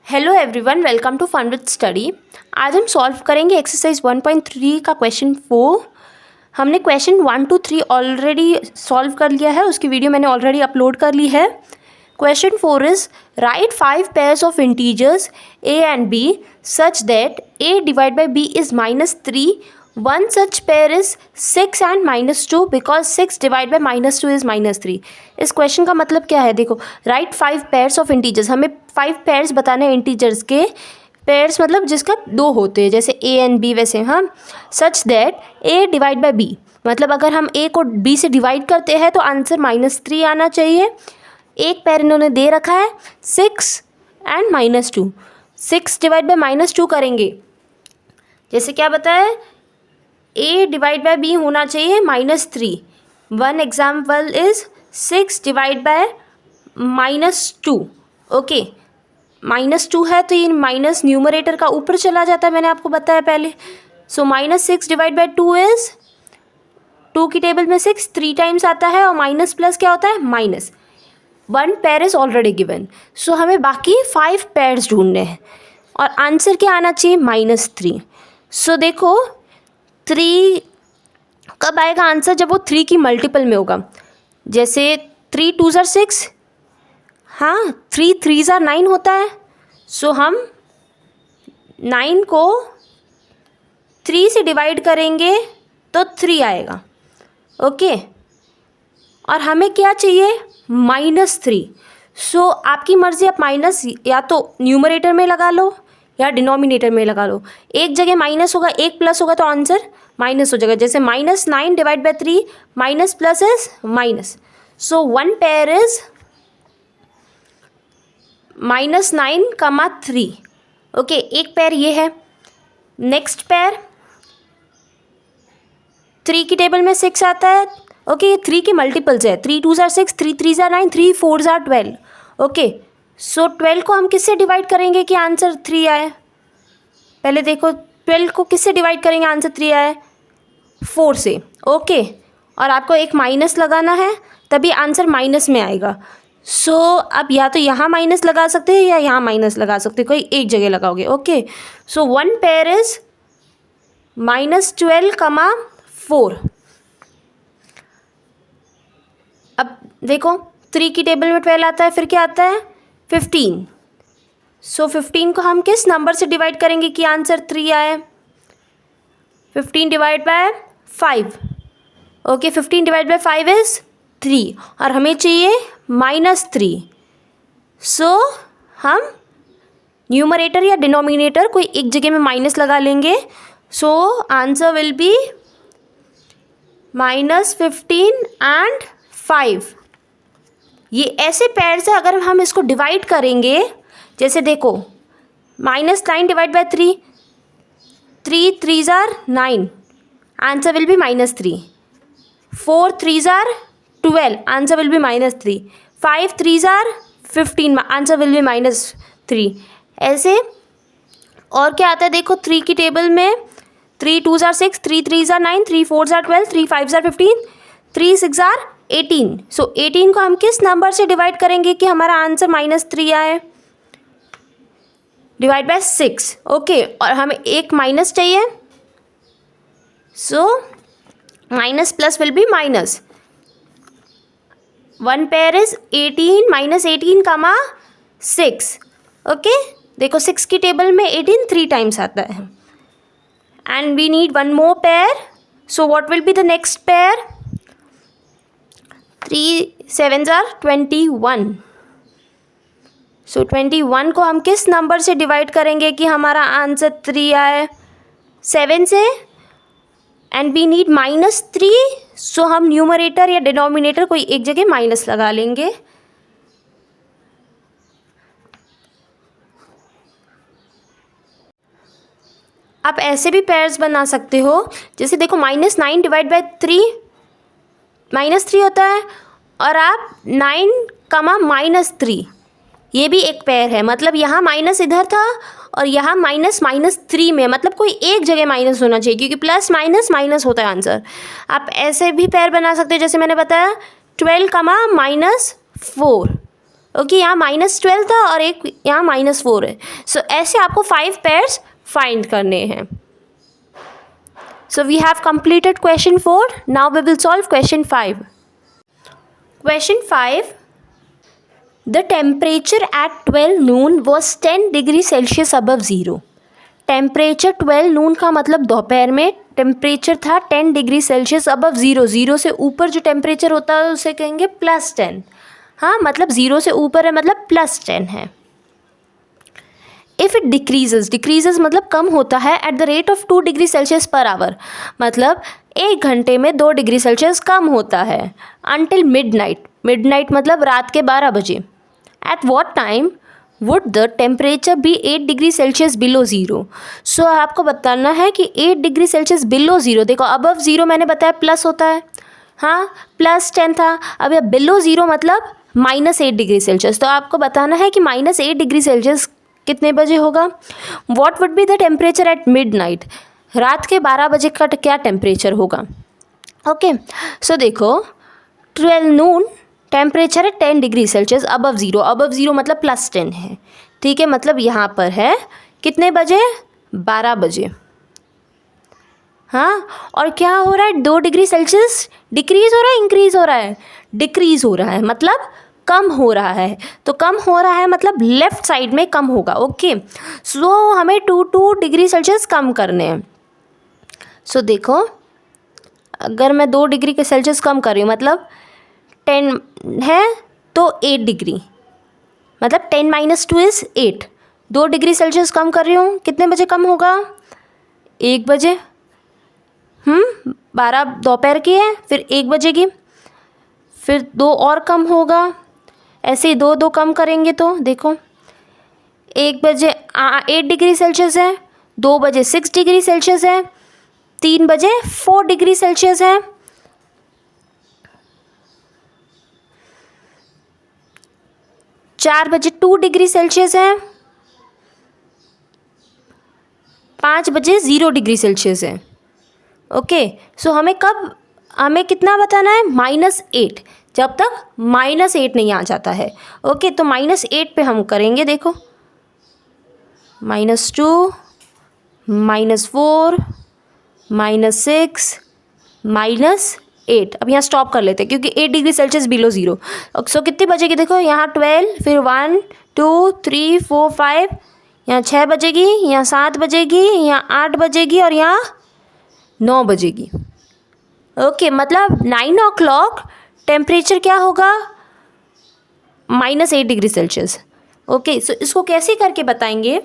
Hello everyone, welcome to fun with study. आज हम solve करेंगे एक्सरसाइज 1.3 का क्वेश्चन 4। हमने क्वेश्चन 1 to 3 ऑलरेडी सॉल्व कर लिया है, उसकी वीडियो मैंने ऑलरेडी अपलोड कर ली है। Question 4 is right 5 pairs of integers a and b such that a divided by b is -3. One such pair is 6 and -2 because 6 divided by -2 is -3. इस question का मतलब क्या है? देखो, राइट 5 पेयर्स ऑफ इंटीजर्स, हमें 5 pairs बताने हैं integers के। पेयर्स मतलब जिसका 2 होते हैं, जैसे a and b, वैसे हाँ। Such that a divide by b, मतलब अगर हम a को b से डिवाइड करते हैं तो आंसर -3 आना चाहिए। एक पेयर इन्होंने दे रखा है 6 एंड -2। 6 डिवाइड बाई -2 करेंगे, जैसे क्या बताया, a डिवाइड बाय b होना चाहिए -3। One example is 6 divide by -2। Okay, -2 है तो ये माइनस न्यूमरेटर का ऊपर चला जाता है, मैंने आपको बताया पहले। सो -6 डिवाइड बाय 2 इज 2 की टेबल में 6 3 टाइम्स आता है, और माइनस प्लस क्या होता है, minus. 1 pair is already given, so हमें बाकी 5 पेयर्स ढूंढने हैं और आंसर क्या आना चाहिए, -3। सो देखो, 3 कब आएगा आंसर, जब वो 3 की मल्टीपल में होगा। जैसे 3 2s are 6, हाँ 3 3s are 9 होता है। सो हम 9 को 3 से डिवाइड करेंगे तो 3 आएगा। ओके, और हमें क्या चाहिए, -3। सो आपकी मर्ज़ी, आप माइनस या तो न्यूमरेटर में लगा लो या डिनोमिनेटर में लगा लो। एक जगह माइनस होगा, एक प्लस होगा तो आंसर माइनस हो जाएगा। जैसे -9 divide by 3, minus plus is minus. So 1 pair is -9, 3। Okay, एक पेयर ये है। नेक्स्ट पेयर 3 की टेबल में 6 आता है। ओके, ये 3 की मल्टीपल्स है। 3 2s are 6, 3 3s are 9, 3 4s are 12। Okay, सो 12 को हम किससे डिवाइड करेंगे कि आंसर 3 आए? पहले देखो, 12 को किससे डिवाइड करेंगे आंसर 3 आए? 4 से। ओके, और आपको एक माइनस लगाना है, तभी आंसर माइनस में आएगा। सो अब या तो यहाँ माइनस लगा सकते हैं या यहाँ माइनस लगा सकते हैं, कोई एक जगह लगाओगे। Okay, so 1 pair is -12, 4। अब देखो, 3 की टेबल में 12 आता है, फिर क्या आता है, 15। सो 15 को हम किस नंबर से डिवाइड करेंगे कि आंसर 3 आए? 15 divide by 5। Okay, 15 divide by 5 is 3, और हमें चाहिए -3। सो हम न्यूमरेटर या डिनोमिनेटर कोई एक जगह में माइनस लगा लेंगे। So answer will be -15 and 5। ये ऐसे पेयर से अगर हम इसको डिवाइड करेंगे, जैसे देखो, -9 divide by 3, 3 3s are 9, answer will be -3। 4 3s are 12, answer will be -3। 5 3s are 15, answer will be -3। ऐसे और क्या आता है, देखो 3 की टेबल में 3 2s are 6, 3 3s are 9, 3 4s are 12, 3 5s are 15, 3 6s are 18। सो 18 को हम किस नंबर से डिवाइड करेंगे कि हमारा आंसर -3 आए? Divide by 6। ओके, और हमें एक माइनस चाहिए। So minus plus will be minus. 1 pair is 18, -18, 6। Okay, देखो 6 की टेबल में 18 3 टाइम्स आता है, and we need 1 more pair. So what will be the next pair? 3 7s are 21। सो 21 को हम किस नंबर से डिवाइड करेंगे कि हमारा आंसर 3 आए? 7 से, एंड वी नीड -3। सो हम न्यूमरेटर या डिनोमिनेटर कोई एक जगह माइनस लगा लेंगे। आप ऐसे भी पेयर्स बना सकते हो, जैसे देखो, -9 डिवाइड बाय 3, -3 होता है, और आप 9, -3, ये भी एक पेयर है। मतलब यहाँ माइनस इधर था और यहाँ -3 में, मतलब कोई एक जगह माइनस होना चाहिए, क्योंकि प्लस माइनस माइनस होता है आंसर। आप ऐसे भी पेयर बना सकते हो, जैसे मैंने बताया 12, -4। ओके, यहाँ -12 था और एक यहाँ -4 है। सो ऐसे आपको 5 पेयर्स फाइंड करने हैं। So we have completed question 4. Now we will solve question 5. Question 5. The temperature at 12 noon was 10 degree Celsius above zero. Temperature 12 नून का मतलब दोपहर में टेम्परेचर था 10 degree Celsius above zero. Zero से ऊपर जो टेम्परेचर होता है उसे कहेंगे +10। हाँ, मतलब ज़ीरो से ऊपर है मतलब +10 है। इफ़ इट डिक्रीजेज मतलब कम होता है at the rate of 2 degree Celsius per hour, मतलब 1 घंटे में 2 डिग्री सेल्सियस कम होता है। अनटिल मिडनाइट मतलब रात के 12 बजे। At what time would the temperature be 8 degree Celsius below zero. So आपको बताना है कि 8 डिग्री सेल्सियस बिलो ज़ीरो, देखो अबव ज़ीरो मैंने बताया प्लस होता है, हाँ +10 था। अब यह बिलो ज़ीरो मतलब -8 डिग्री सेल्सियस, तो आपको बताना है कि -8 डिग्री सेल्सियस कितने बजे होगा। What would be the temperature at midnight, रात के 12 बजे का क्या टेम्परेचर होगा। ओके, सो देखो 12 नून टेम्परेचर है 10 डिग्री सेल्सियस अबव ज़ीरो मतलब +10 है, ठीक है। मतलब यहाँ पर है कितने बजे, 12 बजे। हाँ, और क्या हो रहा है, 2 डिग्री सेल्सियस डिक्रीज़ हो रहा है इंक्रीज़ हो रहा है, डिक्रीज़ हो रहा है मतलब कम हो रहा है। तो कम हो रहा है मतलब लेफ़्ट साइड में कम होगा। ओके, सो हमें 2 डिग्री सेल्सियस कम करने हैं। सो देखो अगर मैं 2 डिग्री के सेल्सियस कम कर रही हूँ मतलब 10 है तो 8 डिग्री, मतलब 10 - 2 इज़ 8। 2 डिग्री सेल्सियस कम कर रही हूँ, कितने बजे कम होगा, 1 बजे। 12 दोपहर की है, फिर 1 बजे की, फिर 2 और कम होगा। ऐसे ही 2 कम करेंगे तो देखो 1 बजे 8 डिग्री सेल्सियस है, 2 बजे 6 डिग्री सेल्सियस है, 3 बजे 4 डिग्री सेल्सियस है, 4 बजे 2 डिग्री सेल्सियस है, 5 बजे 0 डिग्री सेल्सियस है। ओके, सो हमें कितना बताना है, -8, जब तक -8 नहीं आ जाता है। ओके, तो -8 पे हम करेंगे, देखो -2 -4 -6 -8। अब यहाँ स्टॉप कर लेते हैं क्योंकि 8 डिग्री सेल्सियस बिलो ज़ीरो। सो कितने बजेगी, देखो यहाँ 12, फिर 1 2 3 4 5, यहाँ 6 बजेगी, यहाँ 7 बजेगी, यहाँ 8 बजेगी और यहाँ 9 बजेगी। ओके, मतलब 9 o'clock टेम्परेचर क्या होगा, -8 डिग्री सेल्सियस। ओके, सो इसको कैसे करके बताएंगे।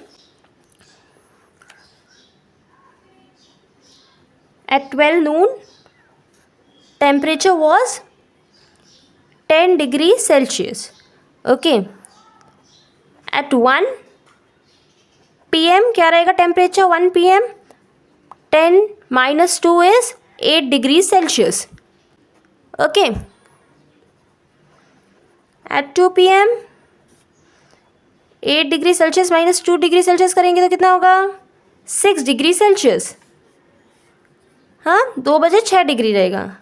At 12 noon temperature was 10 degree Celsius. Okay, at 1 PM क्या रहेगा temperature, 1 PM 10 - 2 is 8 degree Celsius. Okay, at 2 PM 8 degree Celsius -2 degree Celsius करेंगे तो कितना होगा, 6 डिग्री सेल्सियस। हाँ, 2 बजे 6 डिग्री रहेगा।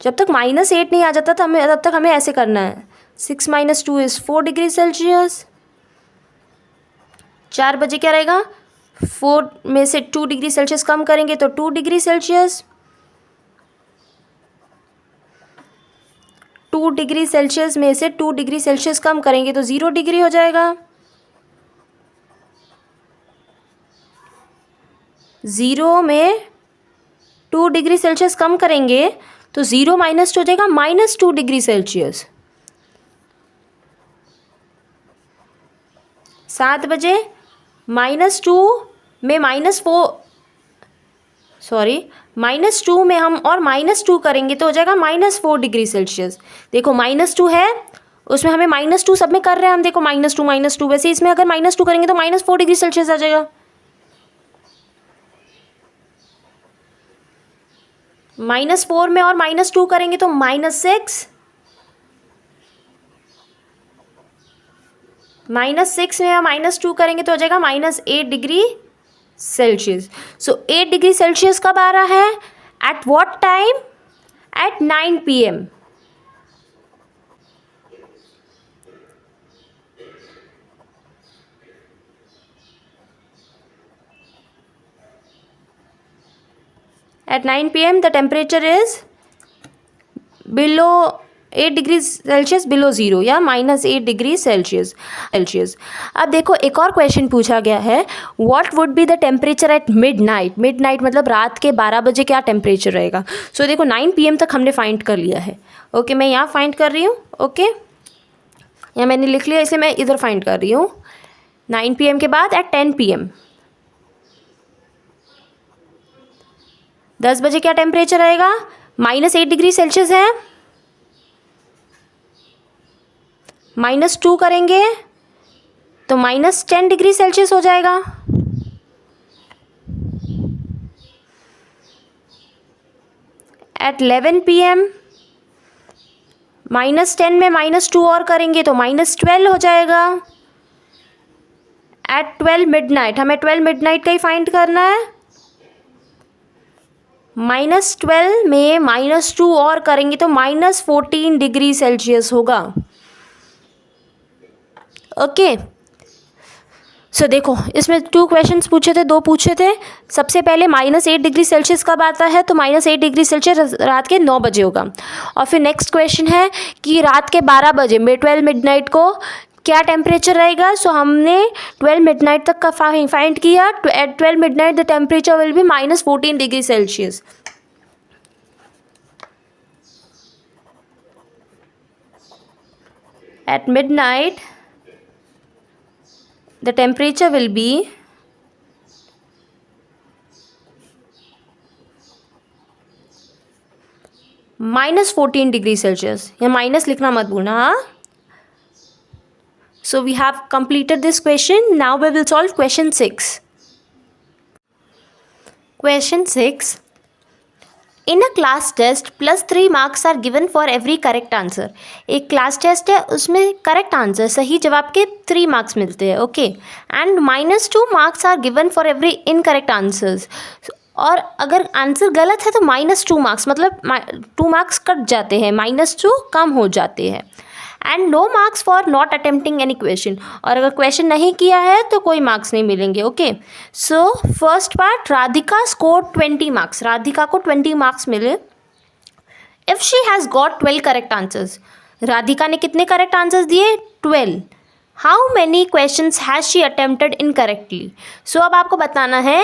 जब तक -8 नहीं आ जाता था तब तक हमें ऐसे करना है। 6 - 2 इज़ 4 डिग्री सेल्सियस। 4 बजे क्या रहेगा, 4 में से 2 डिग्री सेल्सियस कम करेंगे तो 2 डिग्री सेल्सियस। 2 डिग्री सेल्सियस में से 2 डिग्री सेल्सियस कम करेंगे तो 0 डिग्री हो जाएगा। 0 में 2 डिग्री सेल्सियस कम करेंगे तो 0 - 2 हो जाएगा -2 डिग्री सेल्सियस। 7 बजे -2 में -2 में हम और -2 करेंगे तो हो जाएगा -4 डिग्री सेल्सियस। देखो -2 है उसमें हमें -2 सब में कर रहे हैं हम, देखो -2 वैसे इसमें अगर -2 करेंगे तो -4 डिग्री सेल्सियस आ जाएगा। -4 में और -2 करेंगे तो -6, -6 में और -2 करेंगे तो हो जाएगा -8 degree Celsius. So 8 degree Celsius कब आ रहा है, at what time, at 9 PM। At 9 p.m. the temperature is below 8 degree Celsius, below zero या -8 डिग्री सेल्सियस। अब देखो एक और क्वेश्चन पूछा गया है, what would be the temperature at mid night. Mid night मतलब रात के 12 बजे क्या टेम्परेचर रहेगा। सो देखो 9 PM तक हमने फाइंड कर लिया है। ओके मैं यहाँ फाइंड कर रही हूँ। ओके यहाँ मैंने लिख लिया, इसलिए मैं इधर फाइंड कर रही हूँ। 9 PM के बाद एट 10 PM 10 बजे क्या टेम्परेचर रहेगा, -8 डिग्री सेल्सियस है, -2 करेंगे तो -10 डिग्री सेल्सियस हो जाएगा। एट 11 PM -10 में -2 और करेंगे तो -12 हो जाएगा। एट 12 मिडनाइट, हमें 12 मिडनाइट का ही फाइंड करना है। -12 में -2 और करेंगे तो -14 डिग्री सेल्सियस होगा। ओके सो देखो इसमें 2 क्वेश्चंस पूछे थे, 2 पूछे थे। सबसे पहले -8 डिग्री सेल्सियस कब आता है, तो -8 डिग्री सेल्सियस रात के 9 बजे होगा। और फिर नेक्स्ट क्वेश्चन है कि रात के 12 बजे 12 मिडनाइट को क्या टेम्परेचर रहेगा। सो हमने 12 मिडनाइट तक का फाइंड किया। At 12 midnight the temperature will be -14 degree Celsius. At midnight the temperature will be -14 degree Celsius. या माइनस लिखना मत भूलना, हाँ। So we have completed this question. Now we will solve question 6. Question 6. In a class test +3 marks are given for every correct answer. एक class test है, उसमें correct answer सही जवाब के 3 मार्क्स मिलते हैं। Okay and -2 marks are given for every incorrect answers. और अगर आंसर गलत है तो -2 मार्क्स, मतलब 2 मार्क्स कट जाते हैं, -2 कम हो जाते हैं। And no marks for not attempting any question. और अगर क्वेश्चन नहीं किया है तो कोई मार्क्स नहीं मिलेंगे। Okay so first part, Radhika score 20 marks. Radhika को 20 मार्क्स मिले if she has got 12 correct answers. Radhika ने कितने करेक्ट आंसर्स दिए, 12। How many questions has she attempted incorrectly. So अब आपको बताना है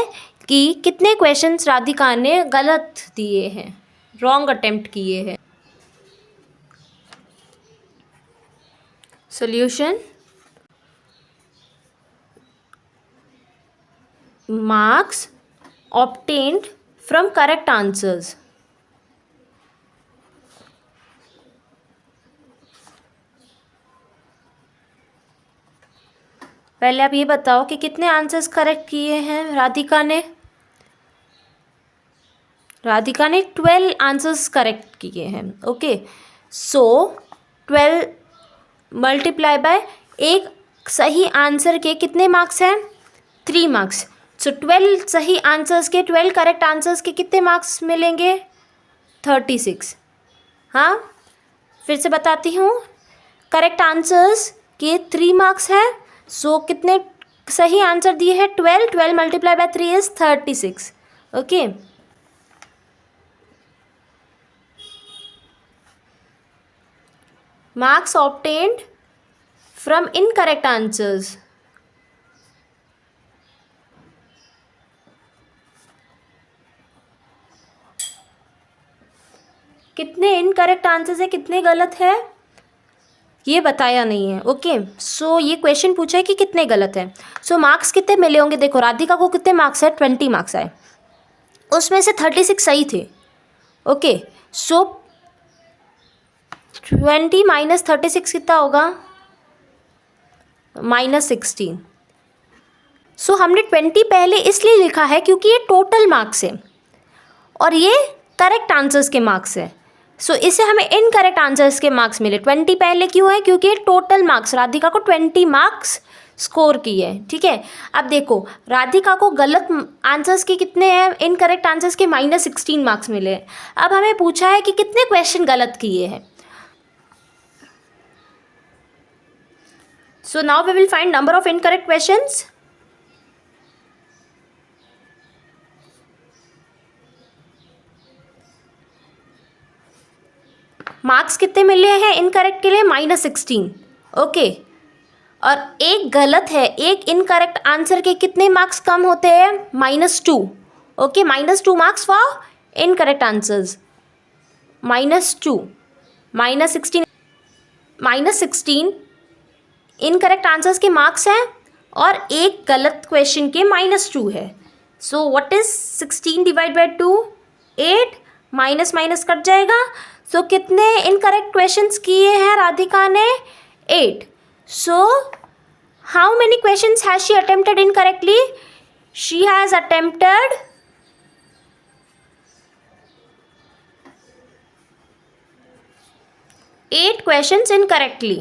कि कितने क्वेश्चंस राधिका ने गलत दिए हैं, रॉन्ग अटेम्प्ट किए हैं। Solution. Marks obtained from correct answers. पहले आप ये बताओ कि कितने आंसर्स करेक्ट किए हैं राधिका ने। राधिका ने 12 आंसर्स करेक्ट किए हैं। ओके सो 12 मल्टीप्लाई बाय, एक सही आंसर के कितने मार्क्स हैं, 3 मार्क्स। सो 12 सही आंसर्स के, 12 करेक्ट आंसर्स के कितने मार्क्स मिलेंगे, 36। हाँ फिर से बताती हूँ, करेक्ट आंसर्स के 3 मार्क्स हैं। सो कितने सही आंसर दिए हैं, 12 multiply by 3 is 36। Okay marks obtained from incorrect answers. कितने इनकरेक्ट आंसर्स है, कितने गलत है, ये बताया नहीं है। ओके सो ये क्वेश्चन पूछा है कि कितने गलत है। सो मार्क्स कितने मिले होंगे, देखो राधिका को कितने मार्क्स है, 20 मार्क्स आए, उसमें से 36 सही थे। ओके सो 20 - 36 कितना होगा, -16। सो हमने 20 पहले इसलिए लिखा है क्योंकि ये टोटल मार्क्स है और ये करेक्ट आंसर्स के मार्क्स है। सो इससे हमें इनकरेक्ट आंसर्स के मार्क्स मिले। 20 पहले क्यों है, क्योंकि ये टोटल मार्क्स, राधिका को 20 मार्क्स स्कोर किए हैं। ठीक है अब देखो राधिका को गलत आंसर्स के कितने हैं, इनकरेक्ट आंसर्स के -16 मार्क्स मिले हैं। अब हमें पूछा है कि कितने क्वेश्चन गलत किए हैं। So now we will find number of incorrect questions. Marks कितने मिले हैं इनकरेक्ट के लिए? -16। ओके, और एक गलत है, एक इनकरेक्ट आंसर के कितने मार्क्स कम होते हैं? -2। Okay, -2 marks for incorrect answers. -2 -16 incorrect answers के मार्क्स हैं और एक गलत क्वेश्चन के -2 है। So what is 16 divide by 2? 8। Minus minus cut जाएगा। सो कितने इनकरेक्ट क्वेश्चंस किए हैं राधिका ने? 8। So how many questions has she attempted incorrectly? She has attempted 8 questions incorrectly.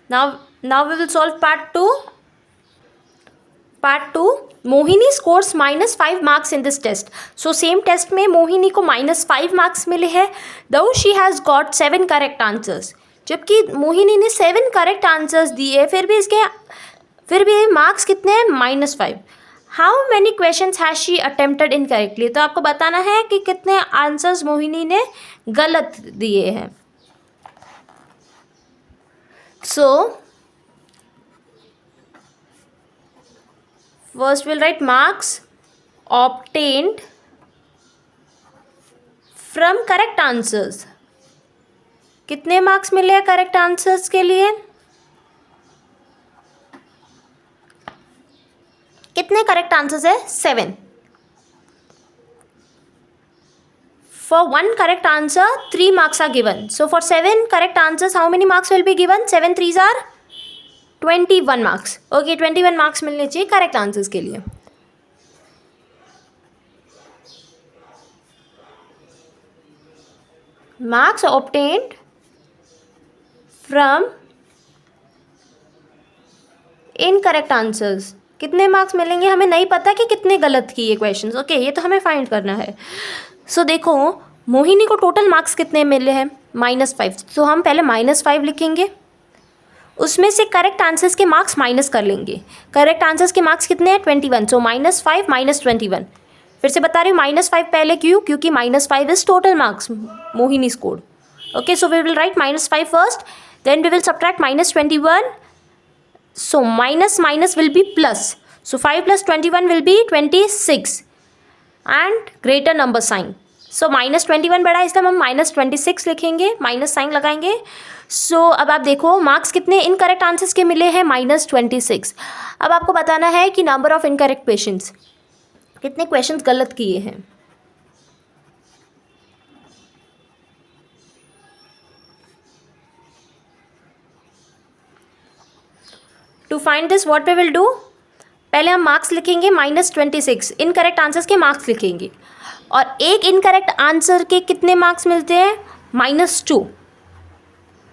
Now we will solve part 2. Part 2, Mohini scores -5 marks in this test. So same test में मोहिनी को -5 marks मिले हैं, though she has got 7 correct answers. जबकि मोहिनी ने 7 correct answers दिए, फिर भी marks कितने हैं? -5. How many questions has she attempted incorrectly? तो आपको बताना है कि कितने आंसर्स मोहिनी ने गलत दिए हैं। So first will write marks obtained from correct answers. कितने मार्क्स मिले हैं करेक्ट आंसर्स के लिए? कितने करेक्ट आंसर्स है? 7. For 1 correct answer 3 marks are given. So for 7 correct answers, how many marks will be given? 7 3s are 21 marks. Okay, 21 marks मिलने चाहिए correct answers के लिए। Marks obtained from incorrect answers. कितने marks मिलेंगे? हमें नहीं पता कि कितने गलत किए क्वेश्चंस। ओके, ये तो हमें फाइंड करना है। सो देखो, मोहिनी को टोटल मार्क्स कितने मिले हैं? -5। तो हम पहले -5 लिखेंगे, उसमें से करेक्ट आंसर्स के मार्क्स माइनस कर लेंगे। करेक्ट आंसर्स के मार्क्स कितने हैं? 21। सो -5 -21। फिर से बता रही हूँ -5 पहले क्यों? क्योंकि -5 is total marks Mohini scored. Okay, so we will write -5 first, then we will subtract -21. So minus will be plus. So 5 + 21 will be 26 and greater number sign. So -21 बड़ा, इसलिए हम -26 लिखेंगे, माइनस साइन लगाएंगे। सो अब आप देखो मार्क्स कितने इनकरेक्ट आंसर्स के मिले हैं? -26। अब आपको बताना है कि नंबर ऑफ इनकरेक्ट क्वेश्चंस, कितने क्वेश्चंस गलत किए हैं। To find this what we will do, पहले हम मार्क्स लिखेंगे -26, इनकरेक्ट आंसर्स के मार्क्स लिखेंगे, और एक इनकरेक्ट आंसर के कितने मार्क्स मिलते हैं? -2।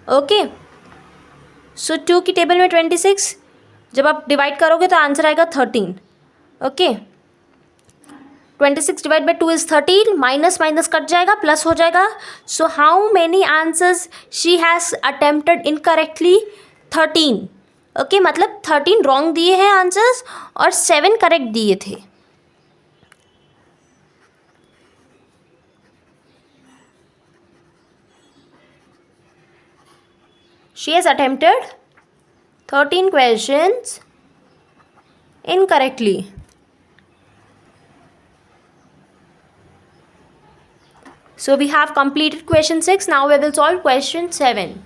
ओके, सो 2 की टेबल में 26, जब आप डिवाइड करोगे तो आंसर आएगा 13। Okay, 26 divide by 2 is 13, minus minus cut जाएगा, प्लस हो जाएगा। So how many answers she has attempted incorrectly? 13। Okay, मतलब 13 रॉन्ग दिए हैं आंसर्स और 7 करेक्ट दिए थे। She has attempted 13 questions incorrectly. So we have completed question 6. Now we will solve question 7.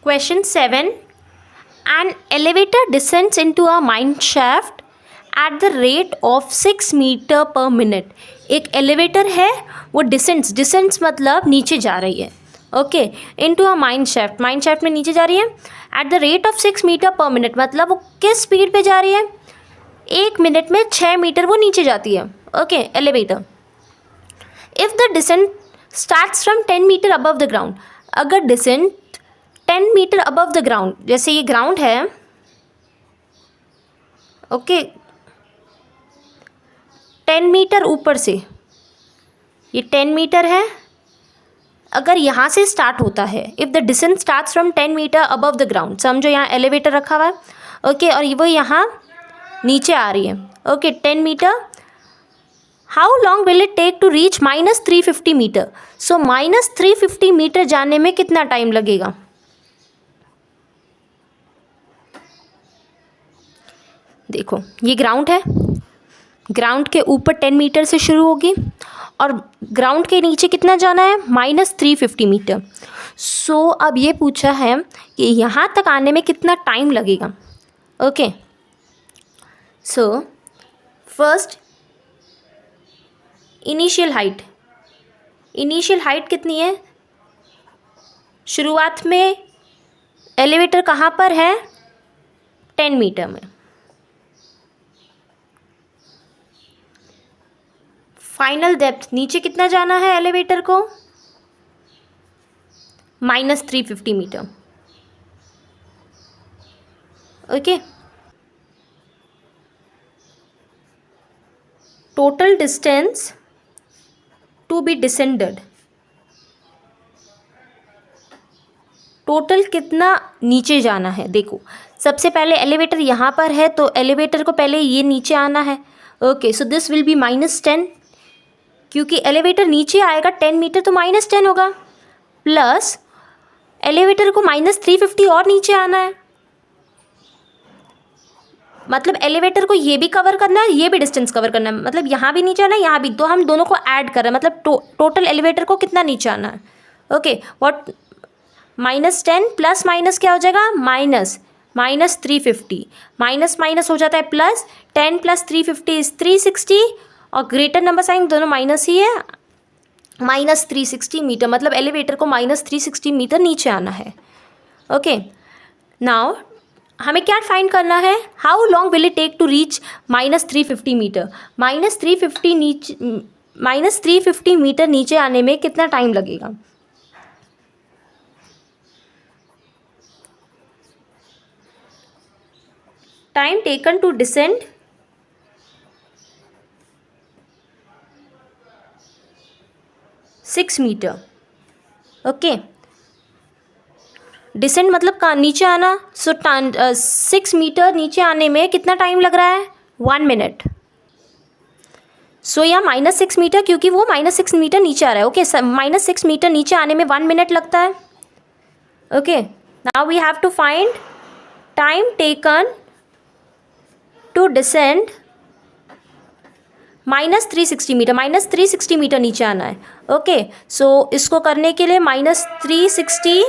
Question 7. An elevator descends into a mine shaft at the rate of 6 meter per minute. एक elevator है, वो descends मतलब नीचे जा रही है। Okay, into a mine shaft में नीचे जा रही है at the rate of 6 metre per minute, मतलब वो किस स्पीड पे जा रही है? 1 मिनट में 6 मीटर वो नीचे जाती है। Okay, elevator. If the descent starts from 10 metre above the ground, अगर descent 10 metre above the ground, जैसे ये ग्राउंड है, ओके, 10 मीटर ऊपर से, ये 10 मीटर है, अगर यहाँ से स्टार्ट होता है, if the descent starts from 10 metre above the ground, समझो यहाँ एलिवेटर रखा हुआ है, ओके, और वो यहाँ नीचे आ रही है। Okay, 10 metre, how long will it take to reach -350 metre. So -350 metre जाने में कितना टाइम लगेगा। देखो ये ग्राउंड है, ग्राउंड के ऊपर 10 मीटर से शुरू होगी और ग्राउंड के नीचे कितना जाना है, -350 मीटर। सो अब ये पूछा है कि यहाँ तक आने में कितना टाइम लगेगा। Okay, so first initial height कितनी है। शुरुआत में एलिवेटर कहाँ पर है, 10 मीटर में। फाइनल डेप्थ नीचे कितना जाना है एलिवेटर को, -350 metre. Okay, total distance to be descended, total कितना नीचे जाना है। देखो सबसे पहले एलिवेटर यहाँ पर है तो एलिवेटर को पहले ये नीचे आना है। Okay, so this will be -10, क्योंकि एलिवेटर नीचे आएगा 10 मीटर तो -10 होगा, प्लस एलिवेटर को -350 और नीचे आना है। मतलब एलिवेटर को ये भी कवर करना है, ये भी डिस्टेंस कवर करना है, मतलब यहाँ भी नीचे आना है, यहाँ भी, तो हम दोनों को ऐड कर रहे हैं, मतलब टोटल एलिवेटर को कितना नीचे आना है। ओके, व्हाट -10 प्लस माइनस क्या हो जाएगा, -350, माइनस हो जाता है प्लस, 10 + 350 इज 360 और ग्रेटर नंबर साइन दोनों माइनस ही है, -360 मीटर, मतलब एलिवेटर को -360 मीटर नीचे आना है। ओके, नाउ हमें क्या फाइंड करना है, how long will it take to reach -350 metre. -350 metre नीचे आने में कितना टाइम लगेगा। Time taken to descend 6 metre. Okay, descend मतलब कहाँ नीचे आना, सो 6 मीटर नीचे आने में कितना टाइम लग रहा है, 1 मिनट। सो यहाँ -6 मीटर, क्योंकि वो -6 मीटर नीचे आ रहा है। ओके, -6 मीटर नीचे आने में 1 मिनट लगता है। Okay, now we have to find time taken to descend -360 metre, -360 metre नीचे आना है। ओके, सो इसको करने के लिए -360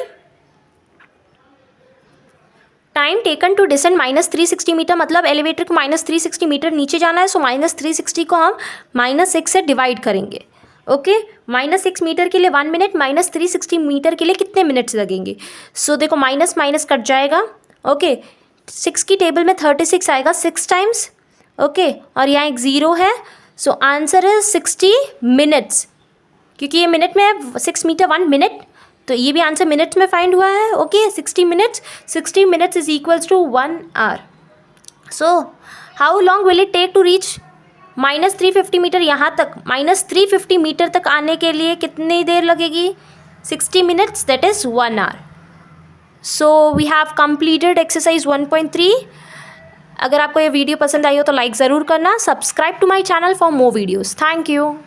time taken to descend -360 metre, मतलब एलिवेटर को -360 मीटर नीचे जाना है। सो -360 को हम -6 से डिवाइड करेंगे। ओके, -6 मीटर के लिए 1 मिनट, -360 मीटर के लिए कितने मिनट्स लगेंगे। सो देखो माइनस माइनस कट जाएगा। ओके, 6 की टेबल में 36 आएगा 6 टाइम्स। ओके, और यहाँ एक 0 है। सो आंसर इज 60 मिनट्स, क्योंकि ये मिनट में है, 6 मीटर 1 मिनट, तो ये भी आंसर मिनट्स में फाइंड हुआ है। Okay, 60 minutes is equals to 1 hour. So how long will it take to reach -350 metre. यहाँ तक -350 मीटर तक आने के लिए कितनी देर लगेगी, 60 minutes, that is 1 hour. So we have completed exercise 1.3। अगर आपको ये वीडियो पसंद आई हो तो लाइक ज़रूर करना, subscribe to my channel for more videos. Thank you.